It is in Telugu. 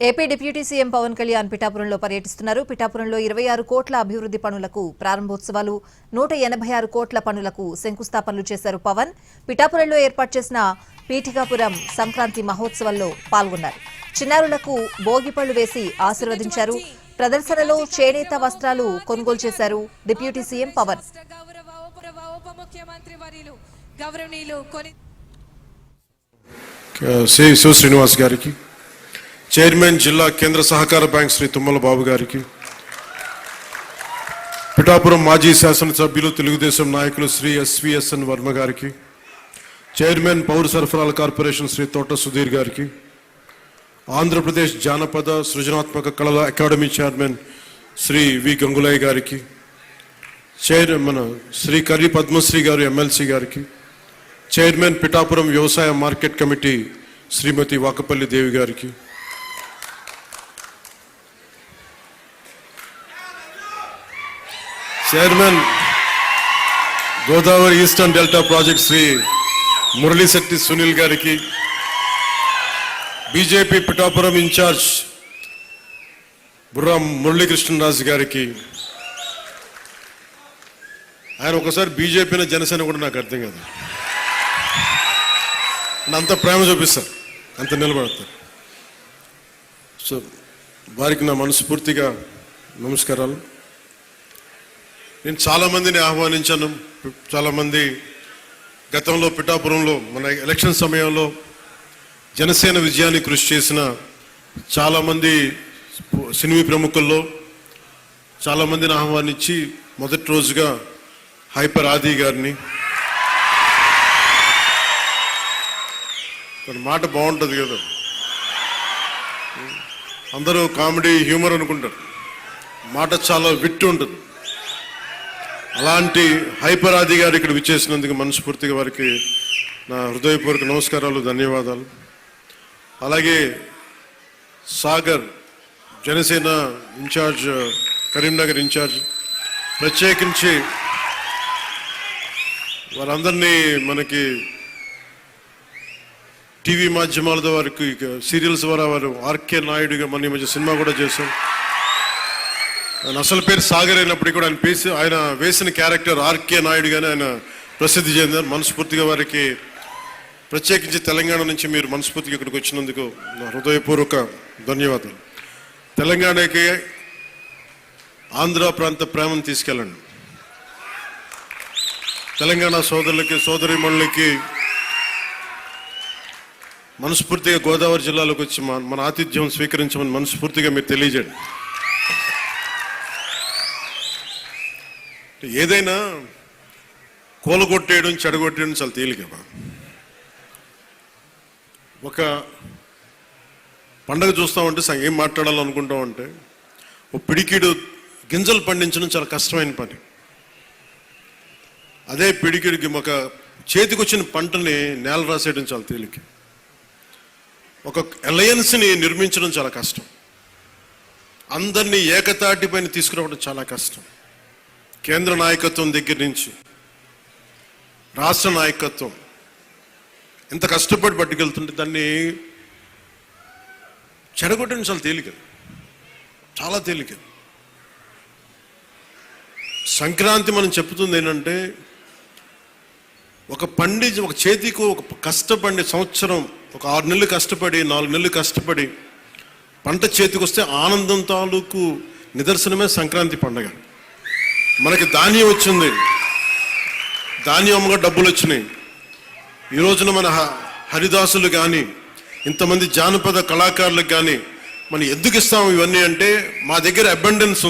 AP deputy CM Pawan Kalyan పిఠాపురంలో పర్యటిస్తున్నారు. పిఠాపురంలో 26 కోట్ల అభివృద్ధి పనులకు ప్రారంభోత్సవాలు, 186 కోట్ల పనులకు శంకుస్థాపనలు చేశారు పవన్. పిఠాపురంలో ఏర్పాటు చేసిన పీఠికాపురం సంక్రాంతి మహోత్సవంలో పాల్గొన్నారు. చిన్నారులకు భోగిపళ్లు వేసి ఆశీర్వదించారు. ప్రదర్శనలో చేనేత వస్త్రాలు కొనుగోలు చేశారు డిప్యూటీ సీఎం పవన్. శివ శ్రీనివాస్ గారికి, చైర్మన్ జిల్లా కేంద్ర సహకార బ్యాంక్ శ్రీ తుమ్మల బాబు గారికి, పిఠాపురం మాజీ శాసనసభ్యులు తెలుగుదేశం నాయకులు శ్రీ ఎస్విఎస్ఎన్ వర్మ గారికి, చైర్మన్ పౌర సరఫరాల కార్పొరేషన్ శ్రీ తోట సుధీర్ గారికి, ఆంధ్రప్రదేశ్ జానపద సృజనాత్మక కళల అకాడమీ చైర్మన్ శ్రీ వి గంగులయ్య గారికి, చైర్మన్ శ్రీ కర్రి పద్మశ్రీ గారు ఎమ్మెల్సీ గారికి, చైర్మన్ పిఠాపురం వ్యవసాయ మార్కెట్ కమిటీ శ్రీమతి వాకపల్లి దేవి గారికి, chairman Godavari eastern delta project Shri Muralisetti Sunil గారికి, బీజేపీ పిఠాపురం ఇన్ఛార్జ్ బుర్రా మురళీకృష్ణరాజు గారికి. ఆయన ఒకసారి బీజేపీని జనసేన కూడా నాకు అర్థం కాదు, అంత ప్రేమ చూపిస్తారు, అంత నిలబడతారు. సో వారికి నా మనస్ఫూర్తిగా నమస్కారాలు. నేను చాలామందిని ఆహ్వానించాను. చాలామంది గతంలో పిఠాపురంలో మన ఎలక్షన్ సమయంలో జనసేన విజయాన్ని కృషి చేసిన చాలామంది సినిమా ప్రముఖుల్లో చాలామందిని ఆహ్వానించి మొదటి రోజుగా హైపర్ ఆది గారిని, తన మాట బాగుంటుంది కదా, అందరూ కామెడీ హ్యూమర్ అనుకుంటారు, మాట చాలా విట్టు ఉంటుంది. అలాంటి హైపర్ ఆది గారు ఇక్కడ విచ్చేసినందుకు మనస్ఫూర్తిగా వారికి నా హృదయపూర్వక నమస్కారాలు, ధన్యవాదాలు. అలాగే సాగర్ జనసేన ఇన్ఛార్జ్, కరీంనగర్ ఇన్ఛార్జ్, ప్రత్యేకించి వారందరినీ మనకి టీవీ మాధ్యమాల ద్వారా, సీరియల్స్ ద్వారా వారు ఆర్కే నాయుడుగా మన ఈ మధ్య సినిమా కూడా చేశాం. ఆయన అసలు పేరు సాగర్ అయినప్పటికీ కూడా ఆయన వేసిన క్యారెక్టర్ ఆర్కే నాయుడుగానే ఆయన ప్రసిద్ధి చెందారు. మనస్ఫూర్తిగా వారికి, ప్రత్యేకించి తెలంగాణ నుంచి మీరు మనస్ఫూర్తిగా ఇక్కడికి వచ్చినందుకు నా హృదయపూర్వక ధన్యవాదాలు. తెలంగాణకి ఆంధ్ర ప్రాంత ప్రేమను తీసుకెళ్ళండి. తెలంగాణ సోదరులకి, సోదరీమణులకి మనస్ఫూర్తిగా గోదావరి జిల్లాలోకి వచ్చి మన ఆతిథ్యం స్వీకరించమని మనస్ఫూర్తిగా మీరు తెలియజేయండి. ఏదైనా కూలగొట్టేయడం, చెడగొట్టేయడం చాలా తేలిక. ఒక పండగ చూస్తామంటే ఏం మాట్లాడాలనుకుంటామంటే, ఓ పిడికిడు గింజలు పండించడం చాలా కష్టమైన పని. అదే పిడికిడికి ఒక చేతికి వచ్చిన పంటని నేల రాసేయడం చాలా తేలిక. ఒక అలయన్స్ని నిర్మించడం చాలా కష్టం. అందరినీ ఏకతాటి పైన తీసుకురావడం చాలా కష్టం. కేంద్ర నాయకత్వం దగ్గర నుంచి రాష్ట్ర నాయకత్వం ఎంత కష్టపడి పట్టుకెళ్తుంటే దాన్ని చెడగొట్టడం చాలా తేలిక, చాలా తేలిక. సంక్రాంతి మనం చెప్తుంది ఏంటంటే, ఒక చేతికి ఒక కష్టపడి సంవత్సరం, ఒక 6 నెలలు కష్టపడి, 4 నెలలు కష్టపడి పంట చేతికి వస్తే ఆనందం తాలూకు నిదర్శనమే సంక్రాంతి పండుగ. మనకి ధాన్యం వచ్చింది, ధాన్యం అమ్మగా డబ్బులు వచ్చినాయి. ఈ రోజున మన హరిదాసులు కానీ, ఇంతమంది జానపద కళాకారులకు కానీ మనం ఎందుకు ఇస్తాము ఇవన్నీ అంటే, మా దగ్గర అబండెన్స్ ఉంది.